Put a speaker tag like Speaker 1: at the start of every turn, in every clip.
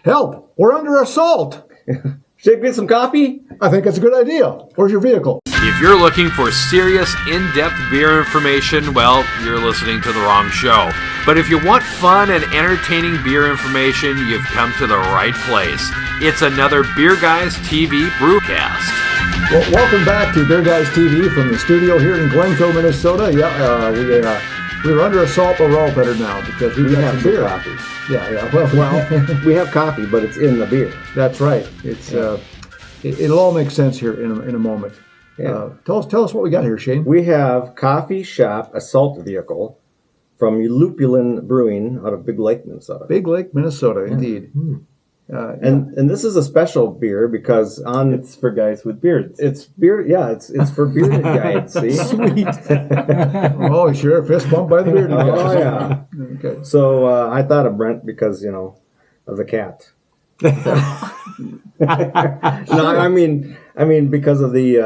Speaker 1: Help! We're under assault!
Speaker 2: Should I get some coffee?
Speaker 1: I think that's a good idea. Where's your vehicle?
Speaker 3: If you're looking for serious, in-depth beer information, well, you're listening to the wrong show. But if you want fun and entertaining beer information, you've come to the right place. It's another BeerGuysTV BrewCast.
Speaker 1: Well, welcome back to BeerGuysTV from the studio here in Glencoe, Minnesota. We're under assault, but we're all better now because we got some beer.
Speaker 2: Coffee.
Speaker 1: Yeah. Well,
Speaker 2: We have coffee, but it's in the beer.
Speaker 1: that's right. It's it'll all make sense here in a moment.
Speaker 2: Yeah.
Speaker 1: Tell us what we got here, Shane.
Speaker 2: We have Coffee Shop Assault Vehicle from Lupulin Brewing out of Big Lake, Minnesota.
Speaker 1: Big Lake, Minnesota, indeed.
Speaker 2: And this is a special beer because
Speaker 4: It's for guys with beards.
Speaker 2: it's beer. Yeah, it's for bearded guys. See,
Speaker 4: Sweet.
Speaker 1: Oh, sure. Fist bump by the beard.
Speaker 2: Oh yeah.
Speaker 1: Okay.
Speaker 2: So I thought of Brent because of the cat. No, I mean because of the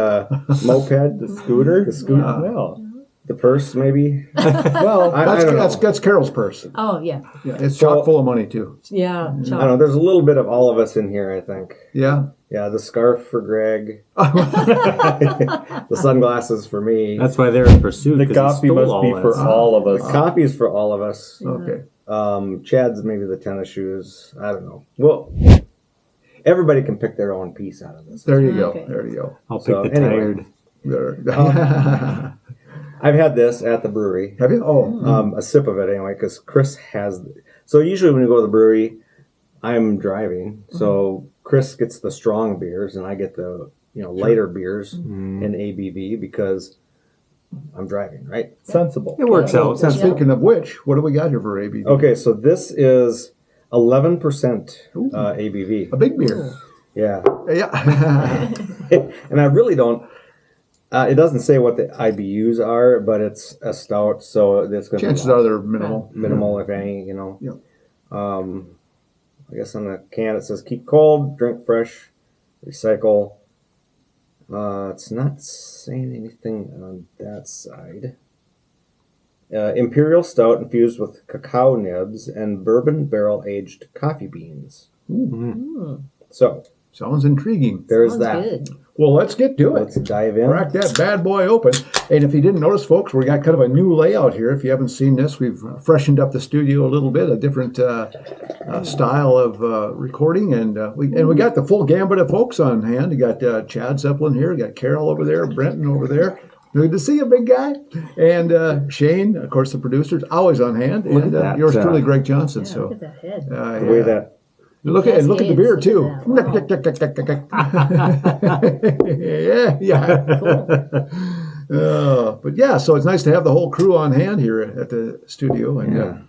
Speaker 2: moped, the scooter,
Speaker 4: Well,
Speaker 2: the purse, maybe.
Speaker 1: Well,
Speaker 2: I don't know.
Speaker 1: that's Carol's purse.
Speaker 5: Oh, yeah.
Speaker 1: Yeah, it's chock full of money too.
Speaker 5: Yeah.
Speaker 2: I don't know. There's a little bit of all of us in here, I think.
Speaker 1: Yeah.
Speaker 2: Yeah, the scarf for Greg, the sunglasses for me.
Speaker 4: that's why they're in pursuit.
Speaker 6: The
Speaker 4: 'cause he
Speaker 6: coffee
Speaker 4: stole
Speaker 6: must
Speaker 4: all
Speaker 6: be
Speaker 4: that
Speaker 6: for
Speaker 4: stuff.
Speaker 6: all of
Speaker 2: The
Speaker 6: us.
Speaker 2: coffee is for all of us.
Speaker 1: Okay.
Speaker 2: Chad's maybe the tennis shoes. I don't know. Well, everybody can pick their own piece out of this.
Speaker 1: There you go.
Speaker 5: Okay.
Speaker 1: There you go.
Speaker 4: I'll pick
Speaker 2: So,
Speaker 4: the
Speaker 2: anyway.
Speaker 4: tired.
Speaker 1: There.
Speaker 2: I've had this at the brewery.
Speaker 1: Have you? Oh.
Speaker 2: A sip of it anyway, because Chris has. So usually when you go to the brewery, I'm driving, so Chris gets the strong beers, and I get the lighter beers in ABV because I'm driving, right?
Speaker 6: Sensible.
Speaker 4: It works out.
Speaker 1: And speaking of which, what do we got here for ABV?
Speaker 2: Okay, so this is 11% ABV.
Speaker 1: A big beer.
Speaker 2: Yeah,
Speaker 1: Yeah.
Speaker 2: and I really don't. It doesn't say what the IBUs are, but it's a stout, so it's going to
Speaker 1: Chances are they're minimal.
Speaker 2: minimal, if any.
Speaker 1: Yeah.
Speaker 2: I guess on the can it says keep cold, drink fresh, recycle. It's not saying anything on that side. Imperial Stout infused with cacao nibs and bourbon barrel aged coffee beans. So
Speaker 1: Sounds intriguing.
Speaker 2: there's
Speaker 5: Sounds
Speaker 2: that.
Speaker 5: good.
Speaker 1: Well, let's get to it.
Speaker 2: Let's dive in.
Speaker 1: Crack that bad boy open. And if you didn't notice, folks, we got kind of a new layout here. If you haven't seen this, we've freshened up the studio a little bit, a different style of recording, and we got the full gambit of folks on hand. You got Chad Zeppelin here, you got Carol over there, Brenton over there. Good to see you, big guy. And Shane, of course, the producer's always on hand, and yours truly, Greg Johnson.
Speaker 5: Yeah,
Speaker 1: So
Speaker 5: look at that head.
Speaker 2: The way that
Speaker 1: look at the beer
Speaker 5: Look
Speaker 1: too.
Speaker 5: at
Speaker 1: Yeah. But yeah, so it's nice to have the whole crew on hand here at the studio, and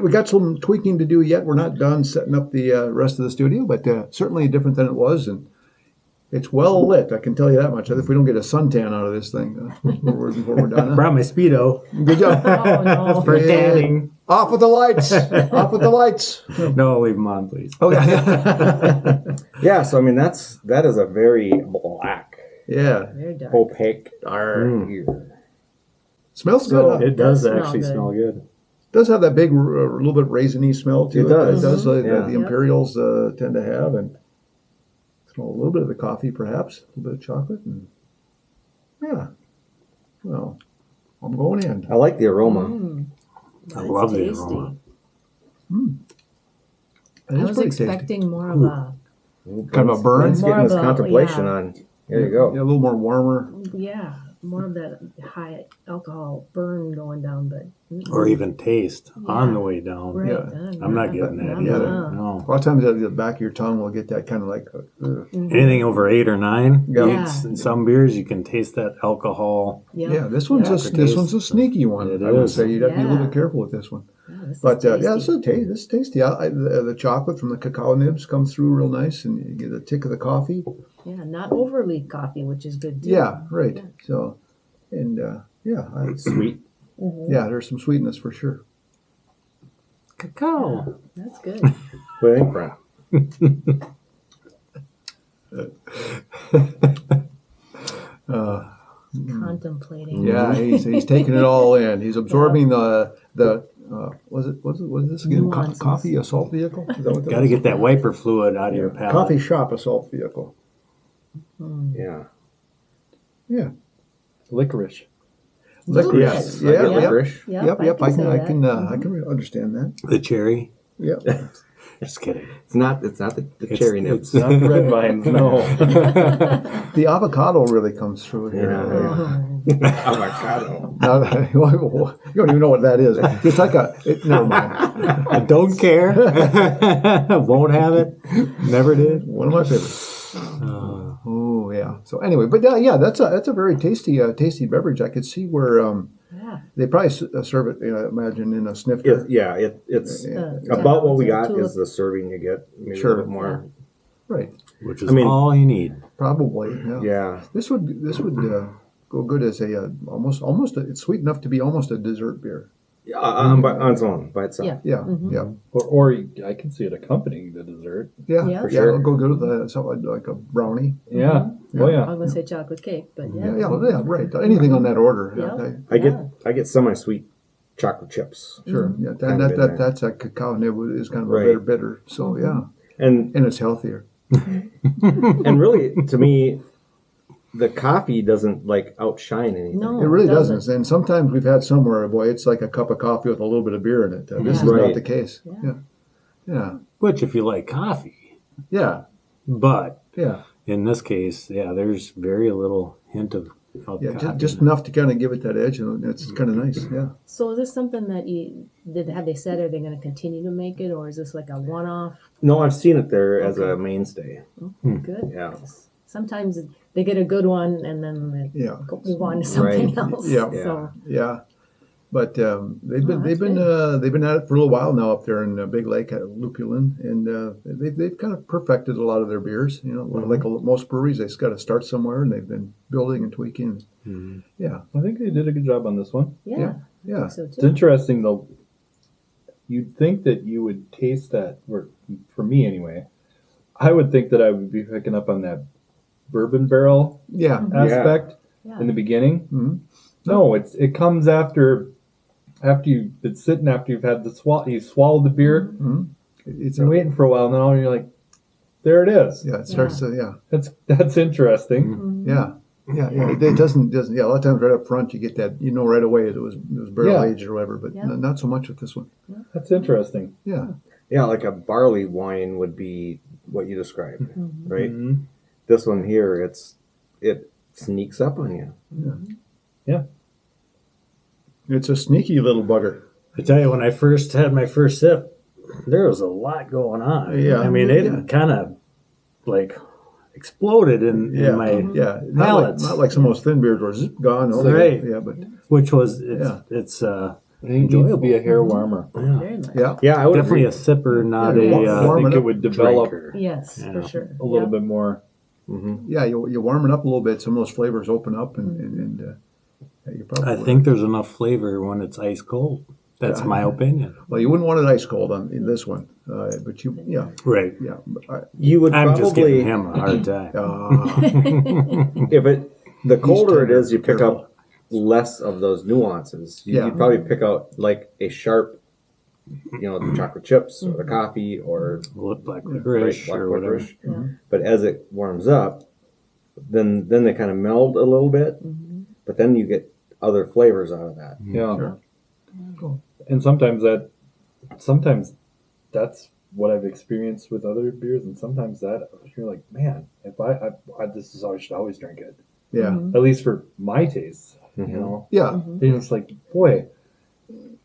Speaker 1: we got some tweaking to do yet. We're not done setting up the rest of the studio, but certainly different than it was, and it's well lit. I can tell you that much. If we don't get a suntan out of this thing before we're done,
Speaker 4: Brought my Speedo
Speaker 1: good job.
Speaker 5: Oh, no.
Speaker 4: for tanning.
Speaker 1: Off with the lights. Off with the lights.
Speaker 4: No, leave them on, please.
Speaker 1: Okay.
Speaker 2: yeah. So I mean that is a very black,
Speaker 1: Yeah.
Speaker 5: Very dark.
Speaker 2: opaque beer.
Speaker 1: Smells good. Huh?
Speaker 4: It does
Speaker 5: smell
Speaker 4: actually
Speaker 5: good.
Speaker 4: smell good.
Speaker 1: Does have that big, little bit raisiny smell to it.
Speaker 2: It does.
Speaker 1: It does.
Speaker 2: Yeah.
Speaker 1: The Imperials tend to have, and smell a little bit of the coffee, perhaps a little bit of chocolate, and yeah. Well, I'm going in.
Speaker 2: I like the aroma.
Speaker 4: I love the
Speaker 5: tasty.
Speaker 4: aroma.
Speaker 1: It
Speaker 5: I
Speaker 1: is
Speaker 5: was
Speaker 1: pretty
Speaker 5: expecting more of a,
Speaker 1: Kind of a burn.
Speaker 2: Brent's getting
Speaker 5: More
Speaker 2: his
Speaker 5: of a-
Speaker 2: contemplation
Speaker 5: yeah.
Speaker 2: on. There you
Speaker 1: tasty.
Speaker 2: go.
Speaker 1: Yeah, a little more warmer.
Speaker 5: more of that high alcohol burn going down, but
Speaker 4: Or even taste on
Speaker 5: Yeah.
Speaker 4: the way down.
Speaker 5: right.
Speaker 1: Yeah.
Speaker 4: I'm not getting that
Speaker 5: Uh-huh.
Speaker 4: either.
Speaker 1: A
Speaker 4: No.
Speaker 1: lot of times, at the back of your tongue will get that kind of like.
Speaker 4: Anything over 8 or 9.
Speaker 1: Yeah.
Speaker 4: It's- in some beers, you can taste that alcohol.
Speaker 1: Yeah, this one's this one's a sneaky one.
Speaker 4: It
Speaker 1: I would
Speaker 4: is.
Speaker 1: say you'd have to be a little
Speaker 5: Yeah.
Speaker 1: bit careful with this one.
Speaker 5: This is
Speaker 1: But
Speaker 5: tasty.
Speaker 1: this is tasty. The chocolate from the cacao nibs comes through real nice, and you get a tick of the coffee.
Speaker 5: Yeah, not overly coffee, which is good too.
Speaker 1: Yeah, right. So, and
Speaker 2: Sweet.
Speaker 1: yeah, there's some sweetness for sure.
Speaker 4: Cacao.
Speaker 5: That's good.
Speaker 2: What do you think, Brent?
Speaker 5: Contemplating.
Speaker 1: Yeah, he's taking it all in. He's absorbing the was this again?
Speaker 5: Nuances.
Speaker 1: Coffee assault vehicle? Is that what that
Speaker 4: Got to
Speaker 1: was?
Speaker 4: get that wiper fluid out of your palate.
Speaker 1: Coffee shop assault vehicle.
Speaker 2: Yeah.
Speaker 1: Yeah.
Speaker 6: Licorice.
Speaker 1: Licorice.
Speaker 2: Yes.
Speaker 1: Yeah.
Speaker 2: Like licorice.
Speaker 1: Yep. I
Speaker 5: say that.
Speaker 1: can understand that.
Speaker 4: The cherry.
Speaker 1: Yep.
Speaker 4: Just kidding.
Speaker 2: It's not the cherry nips.
Speaker 6: Not red vines, no.
Speaker 1: The avocado really comes through here.
Speaker 2: Avocado.
Speaker 1: Now, you don't even know what that is. It's like never mind.
Speaker 4: I don't care. Won't have it. Never did.
Speaker 1: One of my favorites. Oh yeah. So anyway, but yeah, that's a very tasty beverage. I could see where they probably serve it. I imagine in a snifter.
Speaker 2: It's about what we got is the serving you get. Maybe a little bit more.
Speaker 1: Right.
Speaker 4: Which is all you need.
Speaker 1: Probably. Yeah.
Speaker 2: Yeah.
Speaker 1: This would go good as a almost. It's sweet enough to be almost a dessert beer.
Speaker 2: Yeah, on its own, by itself.
Speaker 1: Yeah. Yeah.
Speaker 6: Or I can see it accompanying the dessert.
Speaker 1: Yeah.
Speaker 5: Yeah.
Speaker 2: For sure.
Speaker 1: It'll go good with something like a brownie.
Speaker 6: Yeah. Oh
Speaker 5: I
Speaker 6: yeah.
Speaker 5: was going to say chocolate cake, but yeah.
Speaker 1: Yeah. Right. Anything on that order.
Speaker 5: Yeah.
Speaker 2: I get semi-sweet chocolate chips.
Speaker 1: Sure. Yeah.
Speaker 2: Kind of in there.
Speaker 1: That's a cacao nib is kind of
Speaker 2: Right.
Speaker 1: a bitter. So yeah.
Speaker 2: And
Speaker 1: And it's healthier.
Speaker 2: and really, to me, the coffee doesn't outshine anything.
Speaker 5: No.
Speaker 1: It really
Speaker 5: it doesn't.
Speaker 1: doesn't. And sometimes we've had somewhere, boy, it's like a cup of coffee with a little bit of beer in it. This is
Speaker 2: Right.
Speaker 1: not the case.
Speaker 5: Yeah.
Speaker 1: Yeah.
Speaker 4: Which, if you like coffee,
Speaker 1: Yeah.
Speaker 4: but
Speaker 1: Yeah.
Speaker 4: in this case, there's very little hint of
Speaker 1: Yeah.
Speaker 4: coffee.
Speaker 1: Just enough to kind of give it that edge, and it's kind of nice. Yeah.
Speaker 5: So is this something that have they said, are they going to continue to make it, or is this like a one-off?
Speaker 2: No, I've seen it there as a mainstay.
Speaker 5: Good.
Speaker 2: Yeah.
Speaker 5: Sometimes they get a good one and then they
Speaker 1: Yeah.
Speaker 5: move on to something
Speaker 2: Right.
Speaker 5: else.
Speaker 1: Yeah.
Speaker 5: So
Speaker 1: Yeah. But they've been
Speaker 5: that's
Speaker 1: they've been at it for a little while now up there in Big Lake at Lupulin, and they've kind of perfected a lot of their beers. Like most breweries, they've got to start somewhere, and they've been building and tweaking. Yeah.
Speaker 6: I think they did a good job on this one.
Speaker 5: yeah.
Speaker 1: Yeah.
Speaker 5: I think so
Speaker 6: It's
Speaker 5: too.
Speaker 6: interesting though. You'd think that you would taste that, or for me anyway, I would think that I would be picking up on that bourbon barrel
Speaker 1: Yeah.
Speaker 6: aspect
Speaker 5: Yeah.
Speaker 6: in the beginning.
Speaker 1: Mhm.
Speaker 6: No, it comes after it's sitting after you've had you swallowed the beer.
Speaker 1: It's
Speaker 6: You're waiting for a while, and then all you're like, there it is.
Speaker 1: yeah. It starts to
Speaker 6: That's interesting.
Speaker 5: Mm-hmm.
Speaker 1: Yeah. Yeah, it doesn't. Yeah, a lot of times right up front you get that. Right away it was barrel
Speaker 6: Yeah.
Speaker 1: aged or whatever, but
Speaker 5: Yeah.
Speaker 1: not so much with this one.
Speaker 6: That's interesting.
Speaker 1: Yeah,
Speaker 2: Yeah, like a barley wine would be what you described, right?
Speaker 6: Mhm.
Speaker 2: This one here, it sneaks up on you.
Speaker 1: it's a sneaky little bugger.
Speaker 4: I tell you, when I first had my first sip, there was a lot going on.
Speaker 1: Yeah.
Speaker 4: I mean, it kind of exploded in my palates.
Speaker 1: Not like some of those thin beers where it's gone.
Speaker 4: Right.
Speaker 1: Yeah, but
Speaker 4: which was
Speaker 1: Yeah.
Speaker 4: it's
Speaker 6: It needs to be a hair warmer.
Speaker 5: Very much.
Speaker 1: yeah,
Speaker 2: Yeah, I would
Speaker 4: definitely
Speaker 2: agree.
Speaker 4: a sipper, not
Speaker 1: Yeah,
Speaker 4: a
Speaker 6: I
Speaker 1: warm
Speaker 6: think
Speaker 1: it
Speaker 6: it
Speaker 1: up.
Speaker 6: would develop
Speaker 4: drinker.
Speaker 5: Yes,
Speaker 4: Yeah.
Speaker 5: for sure.
Speaker 6: a little bit more.
Speaker 1: yeah. You warm it up a little bit. Some of those flavors open up, and you probably.
Speaker 4: I think there's enough flavor when it's ice cold. That's my opinion.
Speaker 1: Well, you wouldn't want it ice cold in this one, but
Speaker 4: Right.
Speaker 1: yeah.
Speaker 2: You would
Speaker 4: I'm just giving
Speaker 2: probably,
Speaker 4: him a hard time.
Speaker 2: the colder it
Speaker 1: tender,
Speaker 2: is, you pick
Speaker 1: careful.
Speaker 2: up less of those nuances.
Speaker 1: Yeah.
Speaker 2: You'd probably pick out like a sharp, the chocolate chips or the coffee or
Speaker 4: Black
Speaker 2: right,
Speaker 4: licorice
Speaker 2: black
Speaker 4: or whatever.
Speaker 2: licorice. But as it warms up, then they kind of meld a little bit, but then you get other flavors out of that.
Speaker 6: Yeah.
Speaker 1: Sure. Cool.
Speaker 6: And sometimes that's what I've experienced with other beers, and sometimes that you're like, man, if I this is how I should always drink it.
Speaker 1: Yeah,
Speaker 6: At least for my taste,
Speaker 2: Mhm.
Speaker 1: yeah,
Speaker 6: And it's like, boy,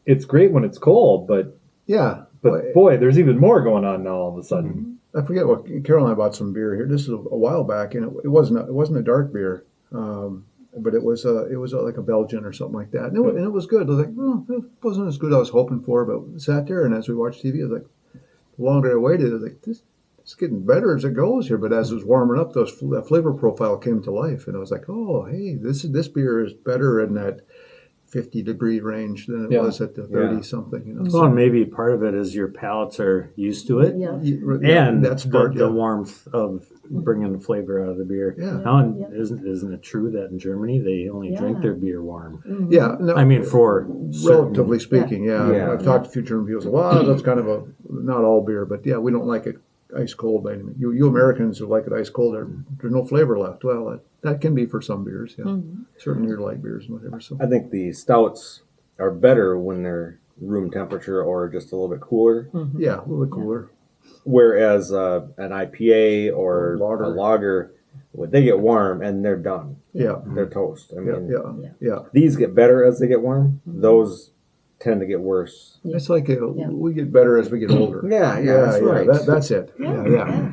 Speaker 6: it's great when it's cold, but
Speaker 1: yeah.
Speaker 6: boy, there's even more going on now all of a sudden.
Speaker 1: I forget what Carol and I bought some beer here. This is a while back, and it wasn't a dark beer, but it was like a Belgian or something like that, and it was good. I was like, well, it wasn't as good as I was hoping for, but sat there, and as we watched TV, I was like, the longer I waited, I was like, this is getting better as it goes here. But as it was warming up, that flavor profile came to life, and I was like, oh, hey, this beer is better in that 50-degree range than it
Speaker 6: Yeah.
Speaker 1: was at the 30-something. You know,
Speaker 4: Well, and maybe part of it is your palates are used to it.
Speaker 5: Yeah.
Speaker 4: And
Speaker 1: that's part
Speaker 4: the warmth of bringing the flavor out of the beer.
Speaker 1: Yeah.
Speaker 4: Now, and
Speaker 5: Yeah.
Speaker 4: isn't it true that in Germany they only drink
Speaker 5: Yeah.
Speaker 4: their beer warm?
Speaker 1: Yeah, no,
Speaker 4: I mean, for
Speaker 1: relatively speaking, yeah.
Speaker 2: Yeah.
Speaker 1: I've talked to a few German people. Say, well, that's kind of not all beer, but yeah, we don't like it ice cold by any means. You Americans who like it ice cold, there's no flavor left. Well, that can be for some beers. Yeah, certainly your light beers and whatever. So
Speaker 2: I think the stouts are better when they're room temperature or just a little bit cooler.
Speaker 1: yeah, a little bit cooler.
Speaker 2: Whereas an IPA or
Speaker 1: Lager.
Speaker 2: a lager, when they get warm and they're done.
Speaker 1: Yeah,
Speaker 2: They're toast. I
Speaker 1: yeah,
Speaker 2: mean,
Speaker 1: yeah.
Speaker 2: these get better as they get warm. Those tend to get worse.
Speaker 1: It's like we get better as we get older.
Speaker 2: Yeah, that's right.
Speaker 1: That's it. Yeah.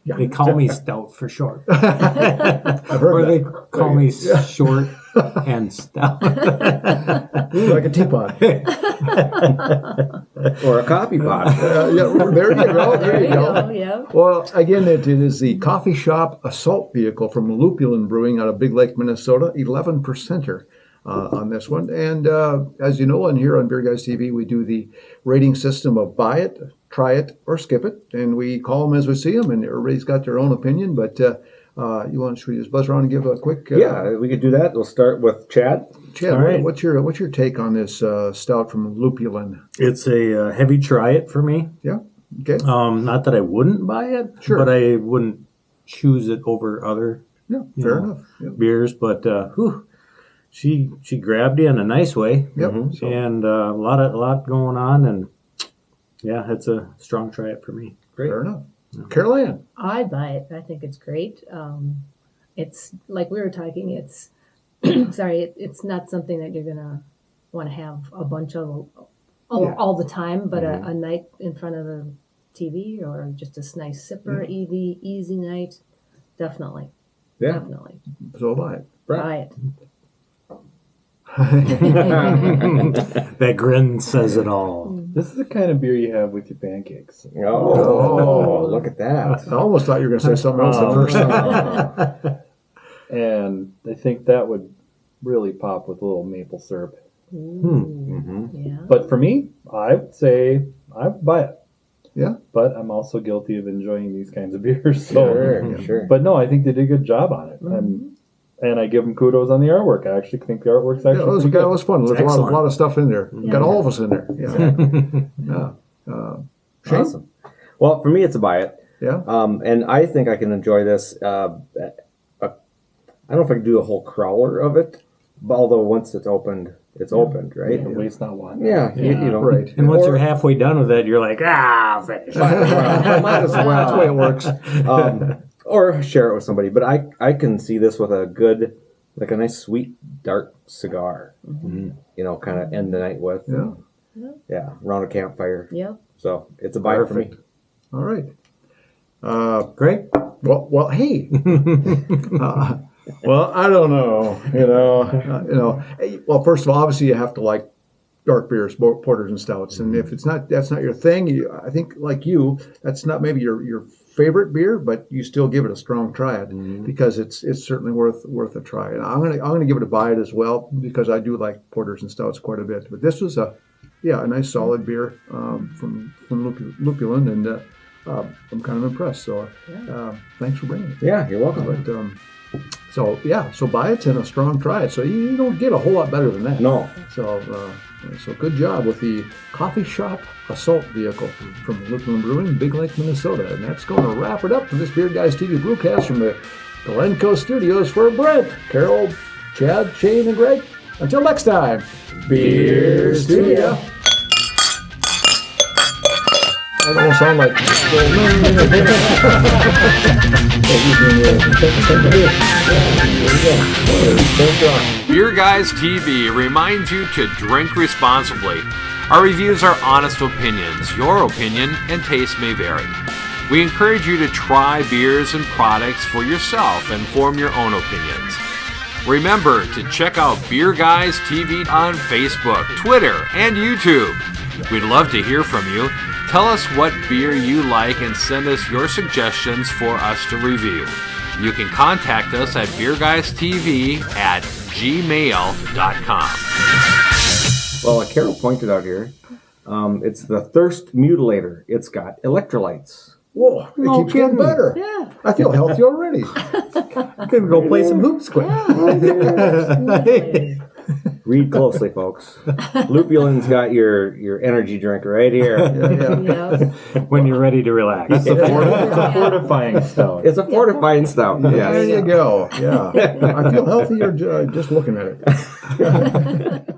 Speaker 4: They call me stout for short.
Speaker 1: I've
Speaker 4: Or
Speaker 1: heard
Speaker 4: they
Speaker 1: that.
Speaker 4: call me short and stout.
Speaker 1: Like a teapot.
Speaker 2: Or a coffee pot.
Speaker 1: Yeah, there you go. There you go.
Speaker 5: Yeah.
Speaker 1: Well, again, it is the coffee shop assault vehicle from Lupulin Brewing out of Big Lake, Minnesota, 11%er on this one. And as you know, here on Beer Guys TV, we do the rating system of buy it, try it, or skip it. And we call them as we see them, and everybody's got their own opinion. But should we just buzz around and give a quick...
Speaker 2: Yeah, we could do that. We'll start with Chad.
Speaker 1: Chad,
Speaker 4: All right.
Speaker 1: what's your take on this stout from Lupulin?
Speaker 4: It's a heavy try it for me.
Speaker 1: Yeah? Okay.
Speaker 4: Not that I wouldn't buy it,
Speaker 1: Sure.
Speaker 4: but I wouldn't choose it over other
Speaker 1: Yeah,
Speaker 4: you
Speaker 1: fair
Speaker 4: know,
Speaker 1: enough. Yeah.
Speaker 4: beers. But she grabbed you in a nice way,
Speaker 1: Yep. So,
Speaker 4: and a lot going on, and yeah, it's a strong try it for me.
Speaker 1: fair enough. Caroline.
Speaker 5: I buy it. I think it's great. It's like we were talking. It's it's not something that you're gonna want to have a bunch of all the time, but a night in front of the TV or just a nice sipper, easy night. Definitely.
Speaker 2: Yeah.
Speaker 5: Definitely.
Speaker 1: So buy it.
Speaker 5: Buy it.
Speaker 4: That grin says it all.
Speaker 6: This is the kind of beer you have with your pancakes.
Speaker 2: Oh, look at that.
Speaker 1: I almost thought you were going to say something else the first time.
Speaker 6: And I think that would really pop with a little maple syrup.
Speaker 5: Ooh. Yeah.
Speaker 6: But for me, I would say I would buy it.
Speaker 1: Yeah.
Speaker 6: But I'm also guilty of enjoying these kinds of beers. So,
Speaker 2: Sure.
Speaker 6: But no, I think they did a good job on it. And I give them kudos on the artwork. I actually think the artwork's actually
Speaker 1: It
Speaker 6: pretty
Speaker 1: was fun. There's a lot of stuff in there. Got all of us in there. Yeah. Shane?
Speaker 2: Awesome. Well, for me, it's a buy it.
Speaker 1: Yeah.
Speaker 2: And I think I can enjoy this. I don't know if I can do a whole crowler of it, but although once it's opened, right?
Speaker 6: At least not one.
Speaker 2: Yeah, you know.
Speaker 1: Right.
Speaker 4: And once you're halfway done with it, you're like, finish.
Speaker 2: Might as well.
Speaker 1: That's the way it works.
Speaker 2: Or share it with somebody. But I can see this with a good, like a nice sweet dark cigar. You know, kind of end the night with.
Speaker 1: Yeah.
Speaker 2: Yeah, around a campfire.
Speaker 5: Yep.
Speaker 2: So it's a buy it for me.
Speaker 1: All right.
Speaker 4: Great.
Speaker 1: Well, hey. Well, I don't know. Well, first of all, obviously you have to like dark beers, porters and stouts, and if that's not your thing, I think like you, that's not maybe your favorite beer, but you still give it a strong try it because it's certainly worth a try. And I'm gonna give it a buy it as well because I do like porters and stouts quite a bit. But this was a nice solid beer from Lupulin, and I'm kind of impressed. So thanks for bringing it.
Speaker 2: Yeah, you're welcome.
Speaker 1: But so buy it and a strong try it. So you don't get a whole lot better than that.
Speaker 2: No.
Speaker 1: So good job with the coffee shop assault vehicle from Lupulin Brewing, Big Lake, Minnesota. And that's going to wrap it up for this Beer Guys TV BrewCast from the Glencoe Studios for Brent, Carol, Chad, Shane, and Greg. Until next time, Beer Studio. I don't sound like...
Speaker 3: Beer Guys TV reminds you to drink responsibly. Our reviews are honest opinions. Your opinion and taste may vary. We encourage you to try beers and products for yourself and form your own opinions. Remember to check out Beer Guys TV on Facebook, Twitter, and YouTube. We'd love to hear from you. Tell us what beer you like and send us your suggestions for us to review. You can contact us at BeerGuysTV@gmail.com.
Speaker 2: Well, like Carol pointed out here, it's the thirst mutilator. It's got electrolytes.
Speaker 1: Whoa, it
Speaker 4: No
Speaker 1: keeps getting
Speaker 4: kidding.
Speaker 1: better.
Speaker 5: Yeah.
Speaker 1: I feel healthy already.
Speaker 4: Could go play some hoops quick.
Speaker 2: Read closely, folks. Lupulin's got your energy drink right here.
Speaker 1: Yeah.
Speaker 5: Yeah.
Speaker 4: When you're ready to relax.
Speaker 6: It's a fortifying stout.
Speaker 2: It's a fortifying stout.
Speaker 1: There
Speaker 2: Yes.
Speaker 1: you go. Yeah. I feel healthier just looking at it.